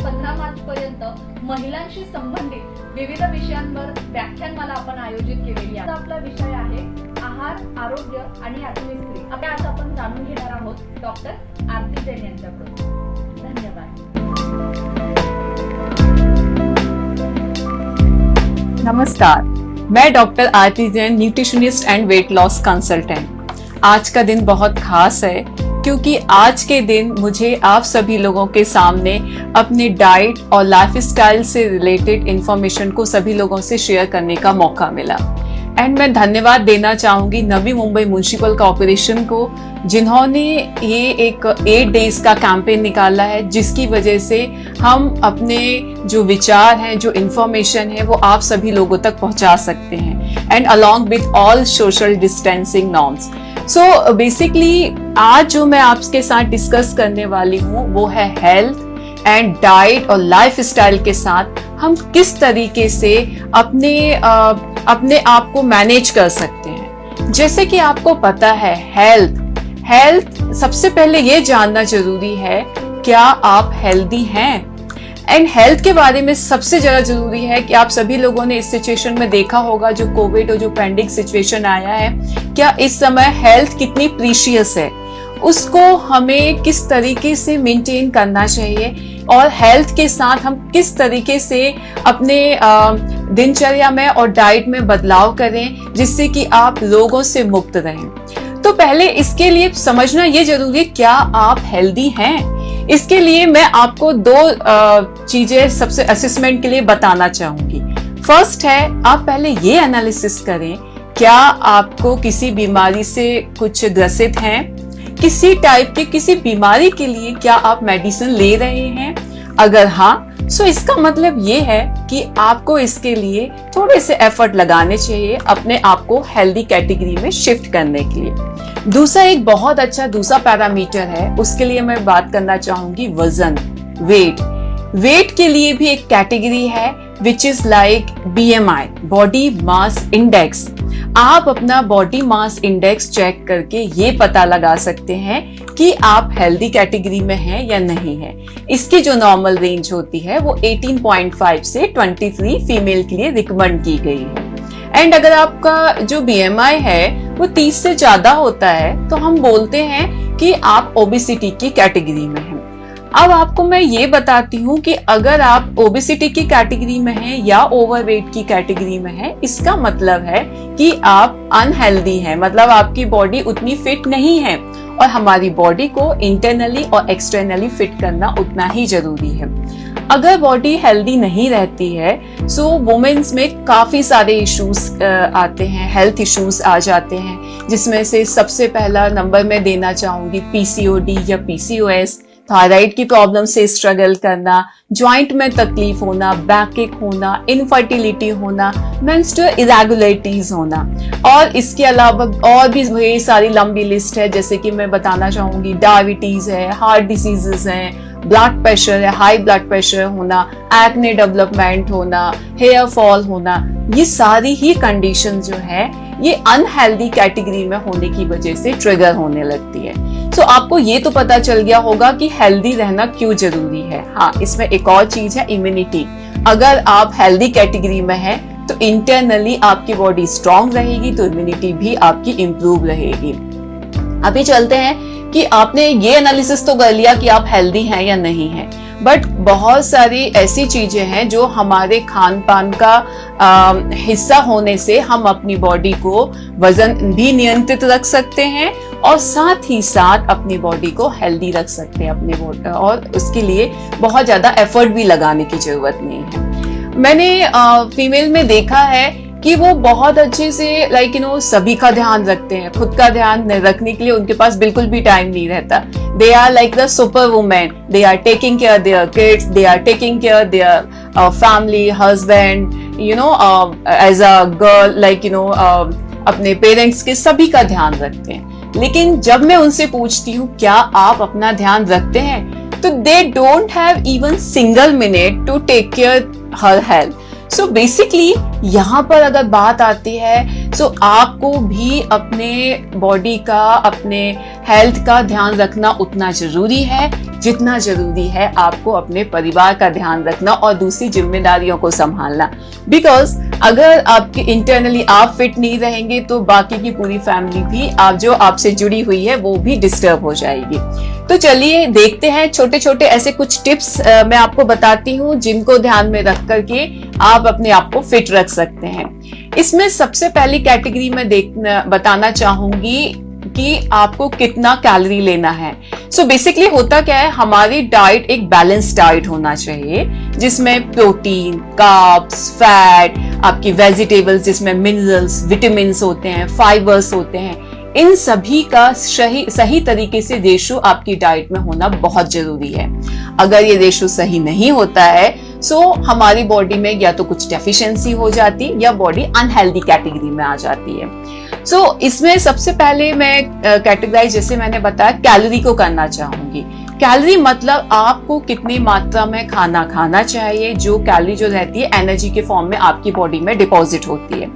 15 मार्च पर्यंत महिलांशी संबंधित विविध विषयांवर व्याख्यान मला आपण आयोजित केलेली आहे. आपला विषय आहे आहार, आरोग्य आणि आत्मीय स्त्री. आज आपण जाणून घेणार आहोत डॉक्टर आरती जैन यांच्याकडून. धन्यवाद. नमस्कार, मैं doctor Aarti Jain, nutritionist and weight loss consultant. आज का दिन बहुत खास है क्योंकि आज के दिन मुझे आप सभी लोगों के सामने अपने डाइट और लाइफस्टाइल से रिलेटेड इंफॉर्मेशन को सभी लोगों से शेयर करने का मौका मिला. एंड मैं धन्यवाद देना चाहूँगी नवी मुंबई म्युनिसिपल कॉर्पोरेशन को, जिन्होंने ये एक 8 डेज का कैंपेन निकाला है, जिसकी वजह से हम अपने जो विचार हैं, जो इंफॉर्मेशन है, वो आप सभी लोगों तक पहुंचा सकते हैं, and along with all social distancing norms. So basically आज जो मैं आपके साथ डिस्कस करने वाली हूँ वो है हेल्थ एंड डाइट और लाइफ स्टाइल के साथ हम किस तरीके से अपने आप को मैनेज कर सकते हैं. जैसे कि आपको पता है हेल्थ सबसे पहले ये जानना जरूरी है, क्या आप हेल्दी हैं. एंड हेल्थ के बारे में सबसे ज्यादा जरूरी है कि आप सभी लोगों ने इस सिचुएशन में देखा होगा, जो कोविड और जो पेंडिंग सिचुएशन आया है, क्या इस समय हेल्थ कितनी प्रीशियस है, उसको हमें किस तरीके से मेंटेन करना चाहिए और हेल्थ के साथ हम किस तरीके से अपने दिनचर्या में और डाइट में बदलाव करें जिससे कि आप रोगों से मुक्त रहें. तो पहले इसके लिए समझना ये जरूरी है, क्या आप हेल्दी हैं. इसके लिए मैं आपको 2 चीजें सबसे असेसमेंट के लिए बताना चाहूंगी. फर्स्ट है, आप पहले ये एनालिसिस करें, क्या आपको किसी बीमारी से कुछ ग्रसित हैं, किसी टाइप की किसी बीमारी के लिए क्या आप मेडिसिन ले रहे हैं. अगर हाँ, सो इसका मतलब ये है कि आपको इसके लिए थोड़े से एफर्ट लगाने चाहिए अपने आप को हेल्दी कैटेगरी में शिफ्ट करने के लिए. दूसरा एक बहुत अच्छा दूसरा पैरामीटर है, उसके लिए मैं बात करना चाहूंगी वजन, वेट के लिए भी एक कैटेगरी है which is like BMI, body mass index. आप अपना बॉडी मास इंडेक्स चेक करके ये पता लगा सकते हैं कि आप हेल्दी कैटेगरी में हैं या नहीं है. इसकी जो नॉर्मल रेंज होती है वो 18.5 से 23 फीमेल के लिए रिकमेंड की गई है. एंड अगर आपका जो BMI है वो 30 से ज्यादा होता है तो हम बोलते हैं कि आप ओबेसिटी की कैटेगरी में हैं. अब आपको मैं ये बताती हूँ कि अगर आप ओबेसिटी की कैटेगरी में हैं या ओवरवेट की कैटेगरी में हैं, इसका मतलब है कि आप अनहेल्दी हैं, मतलब आपकी बॉडी उतनी फिट नहीं है, और हमारी बॉडी को इंटरनली और एक्सटर्नली फिट करना उतना ही जरूरी है. अगर बॉडी हेल्दी नहीं रहती है सो वुमेन्स में काफी सारे इश्यूज आते हैं, हेल्थ इश्यूज आ जाते हैं, जिसमें से सबसे पहला नंबर मैं देना चाहूंगी PCOD या PCOS, थायराइड की प्रॉब्लम से स्ट्रगल करना, जॉइंट में तकलीफ होना, बैकएक होना, इनफर्टिलिटी होना, मेंस्ट्रुअल इरेगुलरिटीज होना. और इसके अलावा और भी ये सारी लंबी लिस्ट है, जैसे कि मैं बताना चाहूंगी डायबिटीज है, हार्ट डिसीजेस हैं, ब्लड प्रेशर है, हाई ब्लड प्रेशर होना, एक्ने डेवलपमेंट होना, हेयर फॉल होना. ये सारी ही कंडीशन जो है ये अनहेल्दी कैटेगरी में होने की वजह से ट्रिगर होने लगती है. सो आपको ये तो पता चल गया होगा कि हेल्दी रहना क्यों जरूरी है. हाँ, इसमें एक और चीज है इम्यूनिटी. अगर आप हेल्दी कैटेगरी में हैं तो इंटरनली आपकी बॉडी स्ट्रांग रहेगी, तो इम्यूनिटी भी आपकी इंप्रूव रहेगी. अभी चलते हैं कि आपने ये एनालिसिस तो कर लिया कि आप हेल्दी हैं या नहीं हैं, बट बहुत सारी ऐसी चीजें हैं जो हमारे खान पान का हिस्सा होने से हम अपनी बॉडी को वजन भी नियंत्रित रख सकते हैं और साथ ही साथ अपनी बॉडी को हेल्दी रख सकते हैं अपने बॉडी, और उसके लिए बहुत ज्यादा एफर्ट भी लगाने की जरूरत नहीं है. मैंने फीमेल में देखा है कि वो बहुत अच्छे से सभी का ध्यान रखते हैं, खुद का ध्यान रखने के लिए उनके पास बिल्कुल भी टाइम नहीं रहता. They are like the super women, they are taking care their kids, they are taking care their family, husband, as a girl, अपने पेरेंट्स के सभी का ध्यान रखते हैं. लेकिन जब मैं उनसे पूछती हूँ क्या आप अपना ध्यान रखते हैं, तो they don't have even single minute to take care her health. So basically यहाँ पर अगर बात आती है तो आपको भी अपने बॉडी का, अपने हेल्थ का ध्यान रखना उतना जरूरी है जितना जरूरी है आपको अपने परिवार का ध्यान रखना और दूसरी जिम्मेदारियों को संभालना। बिकॉज अगर आपके इंटरनली आप फिट नहीं रहेंगे तो बाकी की पूरी फैमिली भी आप जो आपसे जुड़ी हुई है वो भी डिस्टर्ब हो जाएगी। तो चलिए देखते हैं, छोटे छोटे ऐसे कुछ टिप्स मैं आपको बताती हूँ जिनको ध्यान में रख करके आप अपने आप को फिट रख सकते हैं। इसमें सबसे पहली कैटेगरी में बताना चाहूंगी कि आपको कितना कैलोरी लेना है। सो बेसिकली होता क्या है, हमारी डाइट एक बैलेंस डाइट होना चाहिए जिसमें प्रोटीन, कार्ब्स, फैट, आपकी वेजिटेबल्स जिसमें मिनरल्स, विटामिन्स होते हैं, फाइबर्स होते हैं, इन सभी का सही तरीके से रेशो आपकी डाइट में होना बहुत जरूरी है। अगर ये रेशो सही नहीं होता है सो हमारी बॉडी में या तो कुछ डेफिशिएंसी हो जाती है या बॉडी अनहेल्दी कैटेगरी में आ जाती है। सो इसमें सबसे पहले मैं कैटेगराइज जैसे मैंने बताया कैलोरी को करना चाहूंगी। कैलोरी मतलब आपको कितनी मात्रा में खाना खाना चाहिए, जो कैलोरी जो रहती है एनर्जी के फॉर्म में आपकी बॉडी में डिपॉजिट होती है।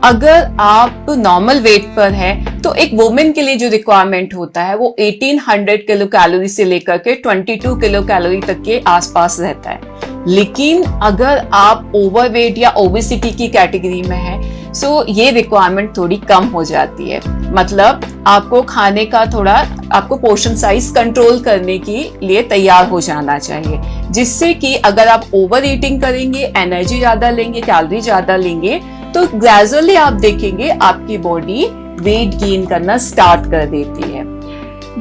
अगर आप नॉर्मल वेट पर है तो एक वुमेन के लिए जो रिक्वायरमेंट होता है वो 1800 किलो कैलोरी से लेकर के 22 किलो कैलोरी तक के आसपास रहता है। लेकिन अगर आप ओवरवेट या ओबेसिटी की कैटेगरी में है सो ये रिक्वायरमेंट थोड़ी कम हो जाती है। मतलब आपको खाने का थोड़ा आपको पोर्शन साइज कंट्रोल करने के लिए तैयार हो जाना चाहिए, जिससे कि अगर आप ओवर ईटिंग करेंगे, एनर्जी ज्यादा लेंगे, कैलोरी ज्यादा लेंगे तो ग्रेजुअली आप देखेंगे आपकी बॉडी वेट गेन करना स्टार्ट कर देती है।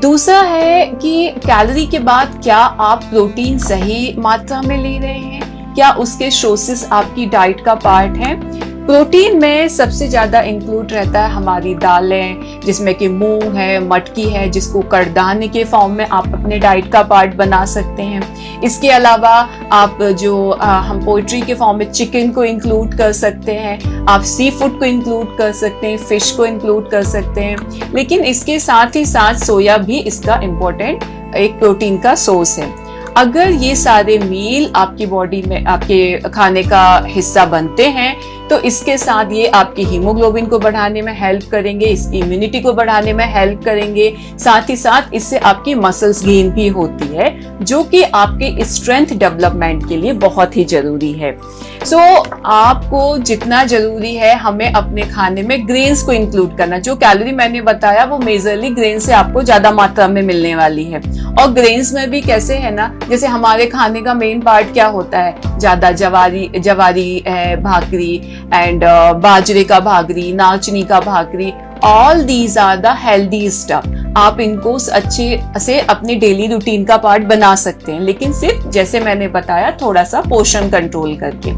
दूसरा है कि कैलोरी के बाद क्या आप प्रोटीन सही मात्रा में ले रहे हैं, क्या उसके सोर्सेस आपकी डाइट का पार्ट है। प्रोटीन में सबसे ज्यादा इंक्लूड रहता है हमारी दालें, जिसमें कि मूंग है, मटकी है, जिसको कड़दाने के फॉर्म में आप अपने डाइट का पार्ट बना सकते हैं। इसके अलावा आप जो हम पोल्ट्री के फॉर्म में चिकन को इंक्लूड कर सकते हैं, आप सी फूड को इंक्लूड कर सकते हैं, फिश को इंक्लूड कर सकते हैं। लेकिन इसके साथ ही साथ सोया भी इसका इम्पोर्टेंट एक प्रोटीन का सोर्स है। अगर ये सारे मील आपकी बॉडी में आपके खाने का हिस्सा बनते हैं तो इसके साथ ये आपकी हीमोग्लोबिन को बढ़ाने में हेल्प करेंगे, इसकी इम्यूनिटी को बढ़ाने में हेल्प करेंगे। साथ ही साथ इससे आपकी मसल्स गेन भी होती है, जो कि आपके स्ट्रेंथ डेवलपमेंट के लिए बहुत ही जरूरी है। सो आपको जितना जरूरी है हमें अपने खाने में ग्रेन्स को इंक्लूड करना। जो कैलोरी मैंने बताया वो मेजरली ग्रेन से आपको ज्यादा मात्रा में मिलने वाली है। और ग्रेन्स में भी कैसे है ना, जैसे हमारे खाने का मेन पार्ट क्या होता है, ज्यादा जवारी है, भाकरी एंड बाजरे का भाकरी, नाचनी का भाकरी, all these are the healthy stuff. आप इनको अच्छे से अपने डेली रूटीन का पार्ट बना सकते हैं, लेकिन सिर्फ जैसे मैंने बताया थोड़ा सा पोर्शन कंट्रोल करके।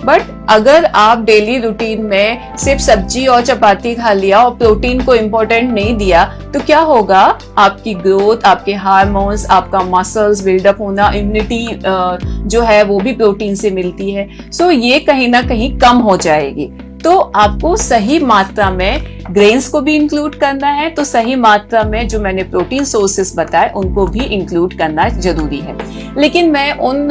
बट अगर आप डेली रूटीन में सिर्फ सब्जी और चपाती खा लिया और प्रोटीन को इम्पोर्टेंट नहीं दिया तो क्या होगा, आपकी ग्रोथ, आपके हार्मोन्स, आपका मसल्स बिल्डअप होना, इम्यूनिटी जो है वो भी प्रोटीन से मिलती है। सो ये कहीं ना कहीं कम हो जाएगी। तो आपको सही मात्रा में ग्रेन्स को भी इंक्लूड करना है, तो सही मात्रा में जो मैंने प्रोटीन सोर्सेस बताए उनको भी इंक्लूड करना जरूरी है। लेकिन मैं उन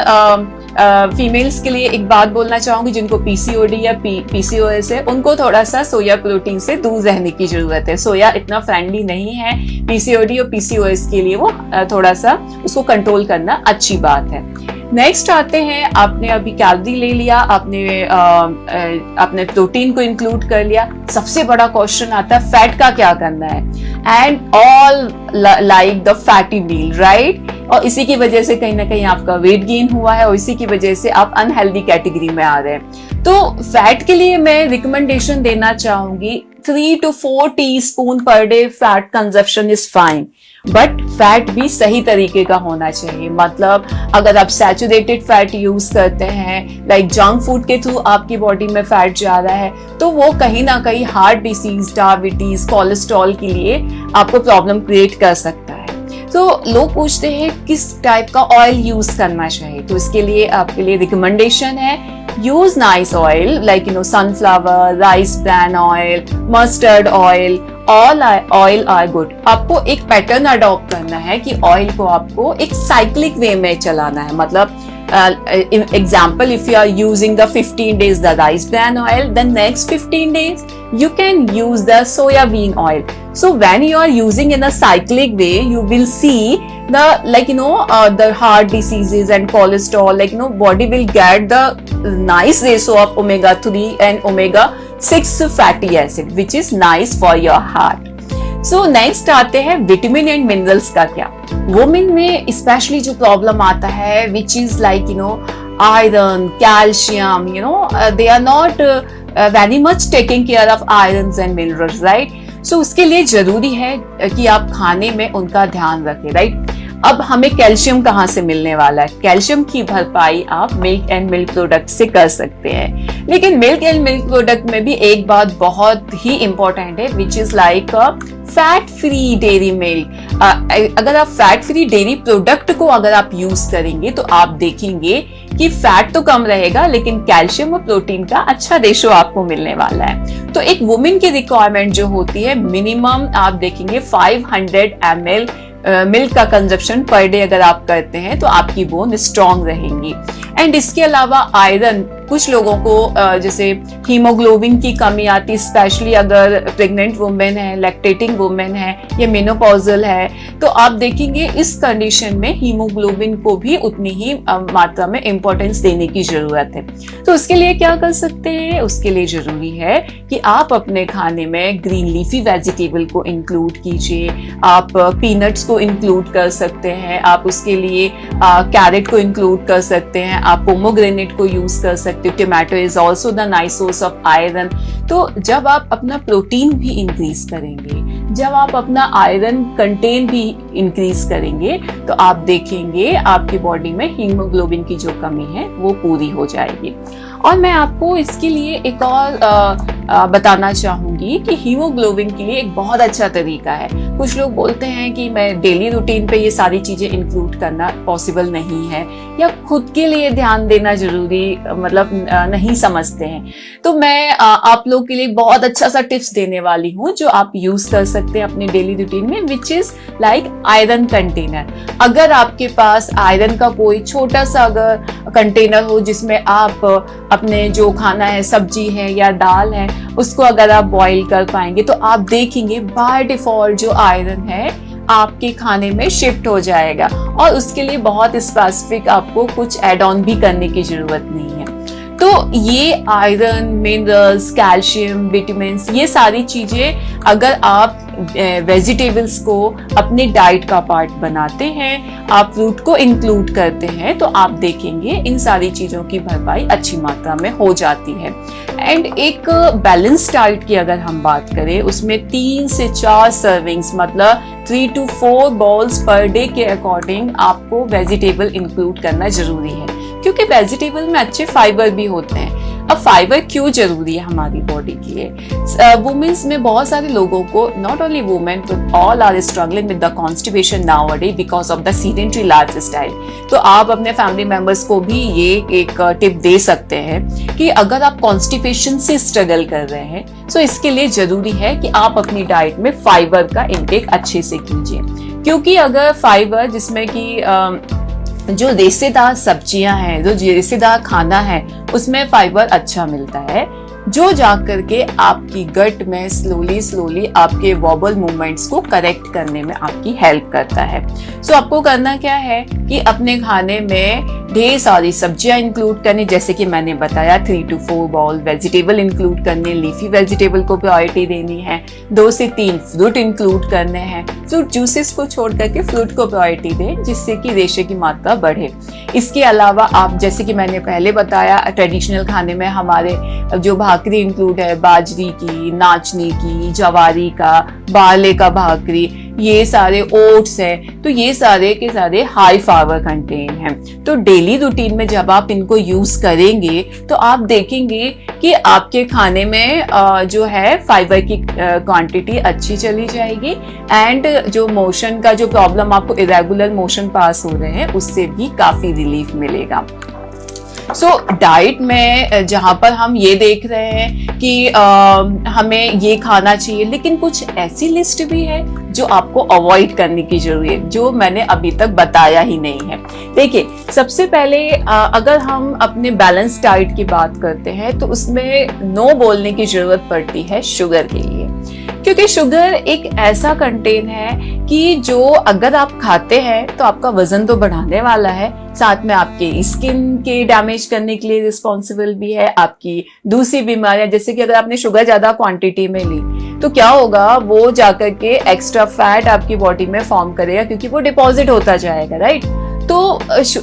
फीमेल्स के लिए एक बात बोलना चाहूंगी जिनको पीसीओडी या पीसीओएस है, उनको थोड़ा सा सोया प्रोटीन से दूर रहने की जरूरत है। सोया इतना फ्रेंडली नहीं है पीसीओडी और पीसीओएस के लिए, वो थोड़ा सा उसको कंट्रोल करना अच्छी बात है। नेक्स्ट आते हैं, आपने अभी कैलोरी ले लिया, आपने प्रोटीन को इंक्लूड कर लिया। सबसे बड़ा क्वेश्चन आता है फैट का क्या करना है, and all like the fatty meal, right. और इसी की वजह से कहीं ना कहीं आपका वेट गेन हुआ है और इसी की वजह से आप अनहेल्दी कैटेगरी में आ रहे हैं। तो फैट के लिए मैं रिकमेंडेशन देना चाहूंगी 3 to 4 teaspoon per day fat consumption is fine, but fat भी सही तरीके का होना चाहिए। मतलब अगर आप सैचुरेटेड फैट यूज करते हैं, लाइक जंक फूड के थ्रू आपकी बॉडी में फैट जा रहा है, तो वो कहीं ना कहीं हार्ट डिसीज, डायबिटीज, कोलेस्ट्रॉल के लिए आपको प्रॉब्लम क्रिएट कर सकता है। तो लोग पूछते हैं किस टाइप का ऑयल यूज करना चाहिए, तो इसके लिए आपके लिए रिकमेंडेशन है use nice oil like sunflower, rice bran oil, mustard oil, all oil are good. आपको एक पैटर्न अडॉप्ट करना है कि ऑयल को आपको एक साइक्लिक वे में चलाना है। मतलब example, if you are using the 15 days the rice bran oil, the next 15 days you can use the soya bean oil. So when you are using in a cyclic way, you will see the the heart diseases and cholesterol, body will get the nice ratio of omega 3 and omega 6 fatty acid, which is nice for your heart. So next आते हैं vitamin and minerals का क्या। Women में specially जो problem आता है which is iron, calcium, they are not very much taking care of irons and minerals, right? So उसके लिए जरूरी है कि आप खाने में उनका ध्यान रखें, right? अब हमें कैल्शियम कहाँ से मिलने वाला है? कैल्शियम की भरपाई आप मिल्क एंड मिल्क प्रोडक्ट से कर सकते हैं, लेकिन मिल्क एंड मिल्क प्रोडक्ट में भी एक बात बहुत ही इंपॉर्टेंट है, which is fat free dairy milk. अगर आप फैट फ्री डेयरी प्रोडक्ट को अगर आप यूज करेंगे तो आप देखेंगे कि फैट तो कम रहेगा, लेकिन कैल्शियम और प्रोटीन का अच्छा रेशो आपको मिलने वाला है। तो एक वुमेन की रिक्वायरमेंट जो होती है, मिनिमम आप देखेंगे 500 ml मिल्क का कंजप्शन पर डे अगर आप करते हैं तो आपकी बोन स्ट्रांग रहेंगी। एंड इसके अलावा आयरन, कुछ लोगों को जैसे हीमोग्लोबिन की कमी आती, स्पेशली अगर प्रेग्नेंट वुमेन है, लैक्टेटिंग वुमेन है या मेनोपॉजल है, तो आप देखेंगे इस कंडीशन में हीमोग्लोबिन को भी उतनी ही मात्रा में इंपॉर्टेंस देने की जरूरत है। तो उसके लिए क्या कर सकते हैं? उसके लिए जरूरी है कि आप अपने खाने में ग्रीन लीफी वेजिटेबल को इंक्लूड कीजिए, आप पीनट्स को इंक्लूड कर सकते हैं, आप उसके लिए कैरेट को इंक्लूड कर सकते हैं, आप पोमोग्रेनेट को यूज कर सकते हैं। Tomato is also the nice source of iron. तो जब आप अपना प्रोटीन भी इंक्रीज करेंगे, जब आप अपना आयरन कंटेंट भी इंक्रीज करेंगे, तो आप देखेंगे आपकी बॉडी में हीमोग्लोबिन की जो कमी है वो पूरी हो जाएगी। और मैं आपको इसके लिए एक और बताना चाहूंगी कि हीमोग्लोबिन के लिए एक बहुत अच्छा तरीका है। कुछ लोग बोलते हैं कि मैं डेली रूटीन पे ये सारी चीजें इंक्लूड करना पॉसिबल नहीं है, या खुद के लिए ध्यान देना जरूरी नहीं समझते हैं। तो मैं आप लोग के लिए बहुत अच्छा सा टिप्स देने वाली हूँ जो आप यूज कर सकते हैं अपने डेली रूटीन में, which is like iron container. अगर आपके पास आयरन का कोई छोटा सा अगर कंटेनर हो जिसमें आप अपने जो खाना है, सब्जी है या दाल है, उसको अगर आप बॉईल कर पाएंगे तो आप देखेंगे बाय डिफॉल्ट जो आयरन है आपके खाने में शिफ्ट हो जाएगा, और उसके लिए बहुत स्पेसिफिक आपको कुछ एड ऑन भी करने की जरूरत नहीं है। तो ये आयरन, मिनरल्स, कैल्शियम, विटामिन, ये सारी चीजें अगर आप वेजिटेबल्स को अपने डाइट का पार्ट बनाते हैं, आप फ्रूट को इंक्लूड करते हैं, तो आप देखेंगे इन सारी चीजों की भरपाई अच्छी मात्रा में हो जाती है। एंड एक बैलेंस डाइट की अगर हम बात करें, उसमें 3 से 4 सर्विंग्स, मतलब 3 to 4 बॉल्स पर डे के अकॉर्डिंग आपको वेजिटेबल इंक्लूड करना जरूरी है, क्योंकि वेजिटेबल में अच्छे फाइबर भी होते हैं। अब फाइबर क्यों जरूरी है हमारी बॉडी के लिए? वुमेन्स में बहुत सारे लोगों को, not only women but all are struggling with the constipation nowadays because of the sedentary lifestyle. तो आप अपने फैमिली मेंबर्स को भी ये एक टिप दे सकते हैं कि अगर आप कॉन्स्टिपेशन से स्ट्रगल कर रहे हैं, तो इसके लिए जरूरी है कि आप अपनी डाइट में फाइबर का इंटेक अच्छे से कीजिए, क्योंकि अगर फाइबर, जिसमें कि जो रेशेदार सब्जियां हैं, जो रेशेदार खाना है, उसमें फाइबर अच्छा मिलता है, जो जाकर के आपकी गट में स्लोली आपके वॉबल मूवमेंट्स को करेक्ट करने में आपकी हेल्प करता है। सो आपको करना क्या है कि अपने खाने में ढेर सारी सब्जियां इंक्लूड करनी, जैसे कि मैंने बताया 3 to 4 बॉल वेजिटेबल इंक्लूड करने, लीफी वेजिटेबल को प्रायोरिटी देनी है, 2 से 3 फ्रूट इंक्लूड करने हैं, फ्रूट जूसेस को छोड़ करके फ्रूट को प्रायोरिटी दें, जिससे कि रेशे की मात्रा बढ़े। इसके अलावा आप, जैसे कि मैंने पहले बताया, ट्रेडिशनल खाने में हमारे जो भाकरी इंक्लूड है, बाजरी की, नाचनी की, जवारी का, बारले का भाकरी, ये सारे ओट्स है, तो ये सारे के सारे हाई फाइबर कंटेन हैं। तो डेली रूटीन में जब आप इनको यूज करेंगे तो आप देखेंगे कि आपके खाने में जो है फाइबर की क्वांटिटी अच्छी चली जाएगी, एंड जो मोशन का जो प्रॉब्लम, आपको इरेगुलर मोशन पास हो रहे हैं, उससे भी काफी रिलीफ मिलेगा। सो डाइट में जहाँ पर हम ये देख रहे हैं कि हमें ये खाना चाहिए, लेकिन कुछ ऐसी लिस्ट भी है जो आपको अवॉइड करने की जरूरत है, जो मैंने अभी तक बताया ही नहीं है। देखिए, सबसे पहले अगर हम अपने बैलेंस डाइट की बात करते हैं तो उसमें नो बोलने की जरूरत पड़ती है शुगर के लिए। क्योंकि शुगर एक ऐसा कंटेन है कि जो अगर आप खाते हैं तो आपका वजन तो बढ़ाने वाला है, साथ में आपके स्किन के डैमेज करने के लिए रिस्पॉन्सिबल भी है, आपकी दूसरी बीमारियां, जैसे कि अगर आपने शुगर ज्यादा क्वांटिटी में ली तो क्या होगा, वो जाकर के एक्स्ट्रा फैट आपकी बॉडी में फॉर्म करेगा क्योंकि वो डिपॉजिट होता जाएगा, राइट। तो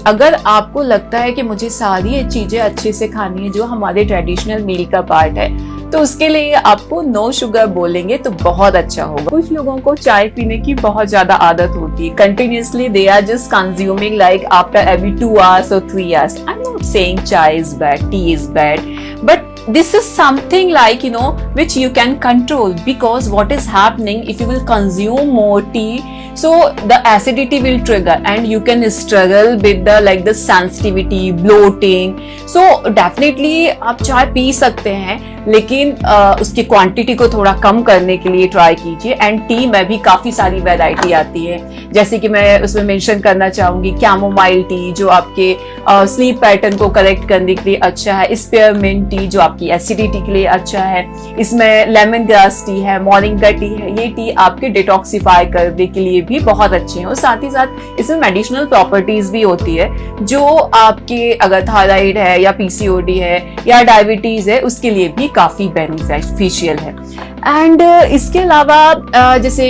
अगर आपको लगता है कि मुझे सारी ये चीजें अच्छे से खानी है जो हमारे ट्रेडिशनल मील का पार्ट है, तो उसके लिए आपको नो शुगर बोलेंगे तो बहुत अच्छा होगा। कुछ लोगों को चाय पीने की बहुत ज्यादा आदत होती है, continuously they are just consuming like after every 2 hours or 3 hours. I'm not saying chai is bad, tea is bad, but this is something like, you know, which you can control, because what is happening if you will consume more tea, so the acidity will trigger and you can struggle with the sensitivity, bloating. So definitely आप चाय P सकते हैं, लेकिन उसकी quantity को थोड़ा कम करने के लिए ट्राई कीजिए। एंड टी में भी काफी सारी वैरायटी आती है, जैसे कि मैं उसमें मेंशन करना चाहूंगी कैमोमाइल टी जो आपके स्लीप पैटर्न को करेक्ट करने के लिए अच्छा है, स्पीयरमिंट टी जो आपकी एसिडिटी के लिए अच्छा है, इसमें लेमन ग्रास टी है, मोरिंगा टी है, ये टी आपके डिटॉक्सिफाई करने के लिए भी बहुत अच्छे हैं। और साथ ही साथ इसमें मेडिसिनल प्रॉपर्टीज भी होती है जो आपके अगर थायराइड है या पीसीओडी है या डायबिटीज है उसके लिए भी काफी बेनिफिशियल है। एंड इसके अलावा जैसे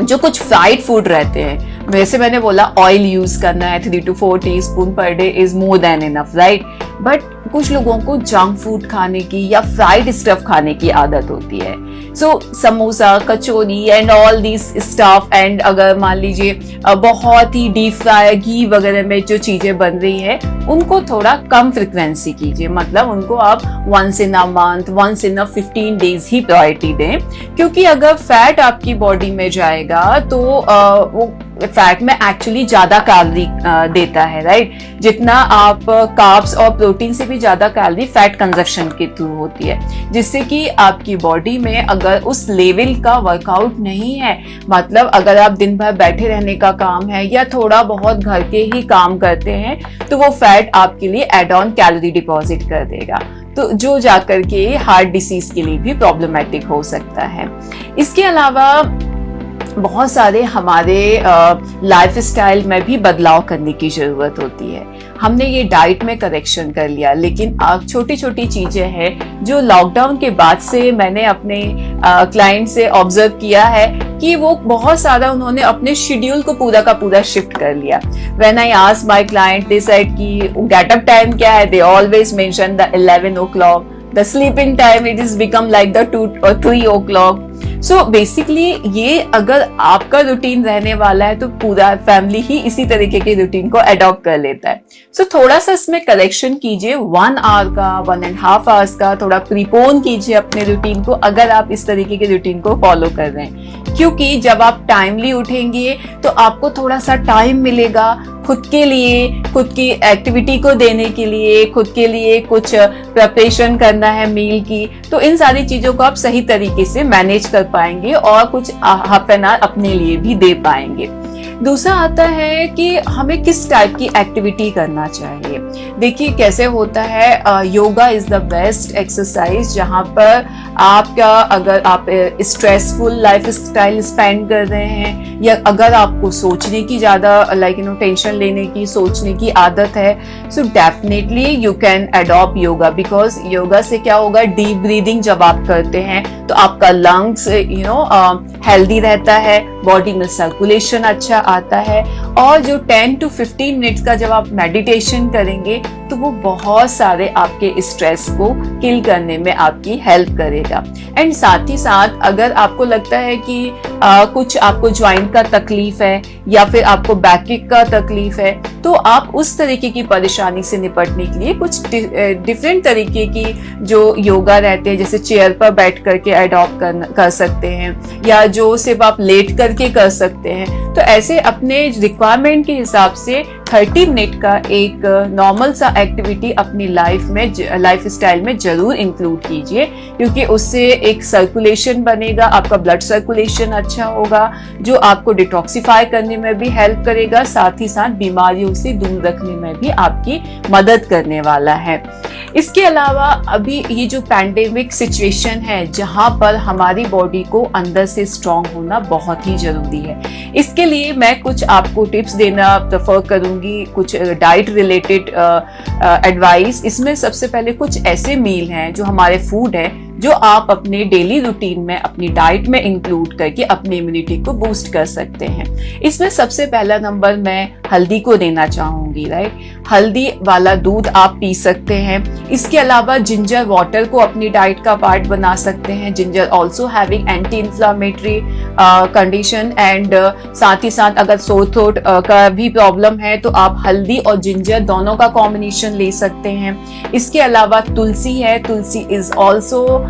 जो कुछ फ्राइड फूड रहते हैं, वैसे मैंने बोला ऑयल यूज करना है 3 to 4 teaspoon per day is more than enough, right. But कुछ लोगों को जंक फूड खाने की या फ्राइड स्टफ खाने की आदत होती है, so samosa, kachori and all this stuff, and अगर मान लीजिए बहुत ही डीप फ्राई घी वगैरह में जो चीजें बन रही है उनको थोड़ा कम फ्रिक्वेंसी कीजिए, मतलब उनको आप once in a month, once in a 15 days he priority दें, क्योंकि अगर फैट आपकी बॉडी में जाएगा तो वो फैट में एक्चुअली ज्यादा कैलोरी देता है, राइट। जितना आप कार्ब्स और प्रोटीन से भी ज्यादा कैलोरी फैट कंजप्शन के थ्रू होती है, जिससे कि आपकी बॉडी में अगर उस लेवल का वर्कआउट नहीं है, मतलब अगर आप दिन भर बैठे रहने का काम है या थोड़ा बहुत घर के ही काम करते हैं, तो वो फैट आपके लिए एड ऑन कैलोरी डिपॉजिट कर देगा, तो जो जाकर के हार्ट डिसीज के लिए भी प्रॉब्लमेटिक हो सकता है। इसके अलावा बहुत सारे हमारे लाइफस्टाइल में भी बदलाव करने की जरूरत होती है। हमने ये डाइट में करेक्शन कर लिया, लेकिन छोटी छोटी चीजें हैं जो लॉकडाउन के बाद से मैंने अपने क्लाइंट से ऑब्जर्व किया है कि वो बहुत सारा उन्होंने अपने शेड्यूल को पूरा का पूरा शिफ्ट कर लिया। When I asked my client, they said कि गेट अप टाइम क्या है, they always mention the 11 o'clock, the sleeping time it is become like the 2 or 3 o'clock. So basically ये अगर आपका रूटीन रहने वाला है तो पूरा फैमिली ही इसी तरीके के रूटीन को अडॉप्ट कर लेता है। So थोड़ा सा इसमें करेक्शन कीजिए, 1 hour का 1.5 hours का थोड़ा प्रीपोन कीजिए अपने रूटीन को, अगर आप इस तरीके के रूटीन को फॉलो कर रहे हैं, क्योंकि जब आप टाइमली उठेंगे तो आपको थोड़ा सा टाइम मिलेगा खुद के लिए, खुद की एक्टिविटी को देने के लिए, खुद के लिए कुछ प्रिपरेशन करना है मील की, तो इन सारी चीजों को आप सही तरीके से मैनेज कर पाएंगे और कुछ हाफ एन आवर अपने लिए भी दे पाएंगे। दूसरा आता है कि हमें किस टाइप की एक्टिविटी करना चाहिए। देखिए कैसे होता है, yoga is the best exercise जहां पर आपका अगर आप स्ट्रेसफुल लाइफ स्टाइल स्पेंड कर रहे हैं या अगर आपको सोचने की ज्यादा टेंशन लेने की, सोचने की आदत है, so definitely you can adopt yoga, because yoga से क्या होगा, डीप ब्रीदिंग जब आप करते हैं तो आपका लंग्स हेल्दी रहता है, बॉडी में सर्कुलेशन अच्छा आता है, और जो 10 to 15 मिनट्स का जब आप मेडिटेशन करेंगे तो वो बहुत सारे आपके स्ट्रेस को किल करने में आपकी हेल्प करेगा। एंड साथ ही साथ अगर आपको लगता है कि कुछ आपको ज्वाइंट का तकलीफ है या फिर आपको बैक का तकलीफ है, तो आप उस तरीके की परेशानी से निपटने के लिए कुछ डिफरेंट तरीके की जो योगा रहते हैं, जैसे चेयर पर बैठ करके अडॉप्ट कर सकते हैं या जो सिर्फ आप लेट करके कर सकते हैं। तो ऐसे अपने रिक्वायरमेंट के हिसाब से 30 मिनट का एक नॉर्मल सा एक्टिविटी अपनी लाइफ स्टाइल में जरूर इंक्लूड कीजिए, क्योंकि उससे एक सर्कुलेशन बनेगा, आपका ब्लड सर्कुलेशन अच्छा होगा, जो आपको डिटॉक्सिफाई करने में भी हेल्प करेगा, साथ ही साथ बीमारियों से दूर रखने में भी आपकी मदद करने वाला है। इसके अलावा अभी ये जो पैंडेमिक सिचुएशन है, जहाँ पर हमारी बॉडी को अंदर से स्ट्रांग होना बहुत ही जरूरी है, इसके लिए मैं कुछ आपको टिप्स देना प्रेफर करूंगी, कुछ डाइट रिलेटेड एडवाइस। इसमें सबसे पहले कुछ ऐसे मील हैं जो हमारे फूड है, जो आप अपने डेली रूटीन में अपनी डाइट में इंक्लूड करके अपनी इम्यूनिटी को बूस्ट कर सकते हैं। इसमें सबसे पहला नंबर मैं हल्दी को देना चाहूंगी, राइट। हल्दी वाला दूध आप पी सकते हैं। इसके अलावा जिंजर वाटर को अपनी डाइट का पार्ट बना सकते हैं। Ginger also having anti inflammatory condition and साथ ही साथ अगर सोर थ्रोट का भी प्रॉब्लम है तो आप हल्दी और जिंजर दोनों का कॉम्बिनेशन ले सकते हैं। इसके अलावा तुलसी है। Tulsi is also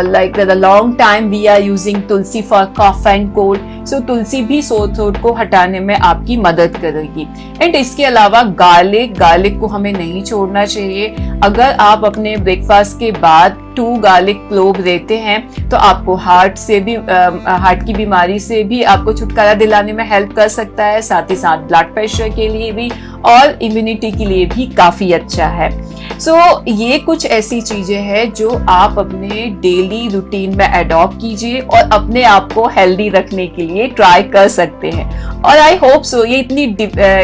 like the long time we are using tulsi for cough and cold, so तुलसी भी सोर थ्रोट को हटाने में आपकी मदद करेगी। एंड इसके अलावा गार्लिक को हमें नहीं छोड़ना चाहिए। अगर आप अपने ब्रेकफास्ट के बाद 2 गार्लिक क्लोव लेते हैं तो आपको हार्ट की बीमारी से भी आपको छुटकारा दिलाने में हेल्प कर सकता है, साथ ही साथ ब्लड प्रेशर के लिए भी और इम्यूनिटी के लिए भी काफी अच्छा है। सो ये कुछ ऐसी चीजें हैं जो आप अपने डेली रूटीन में अडॉप्ट कीजिए और अपने आप को हेल्दी रखने के लिए ट्राई कर सकते हैं। और आई होप सो ये इतनी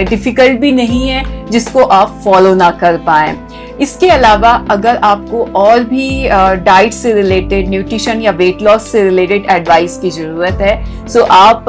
डिफिकल्ट भी नहीं है जिसको आप फॉलो ना कर पाए। इसके अलावा अगर आपको और भी डाइट से रिलेटेड, न्यूट्रिशन या वेट लॉस से रिलेटेड एडवाइस की जरूरत है, सो आप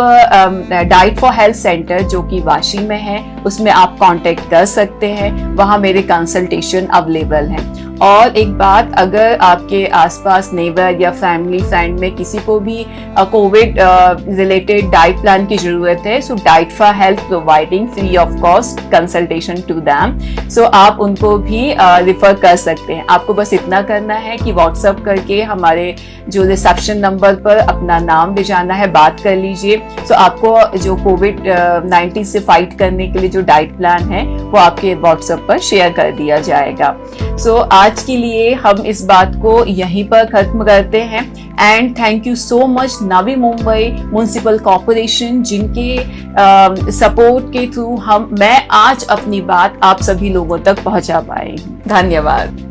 डाइट फॉर हेल्थ सेंटर जो कि वाशी में है, उसमें आप कांटेक्ट कर सकते हैं। वहाँ मेरे कंसल्टेशन अवेलेबल हैं। और एक बात, अगर आपके आसपास नेबर या फैमिली फ्रेंड में किसी को भी कोविड रिलेटेड डाइट प्लान की जरूरत है, so diet for health providing free of cost consultation to them, so आप उनको भी रिफर कर सकते हैं। आपको बस इतना करना है कि व्हाट्सएप करके हमारे जो रिसेप्शन नंबर पर अपना नाम भिजाना है, बात कर लीजिए। सो आपको जो कोविड-19 से फाइट करने के लिए जो डाइट प्लान है वो आपके व्हाट्सएप पर शेयर कर दिया जाएगा। सो आज के लिए हम इस बात को यहीं पर खत्म करते हैं। And thank you so much Navi Mumbai municipal corporation, जिनके सपोर्ट के थ्रू मैं आज अपनी बात आप सभी लोगों तक पहुंचा पाई हूँ। धन्यवाद।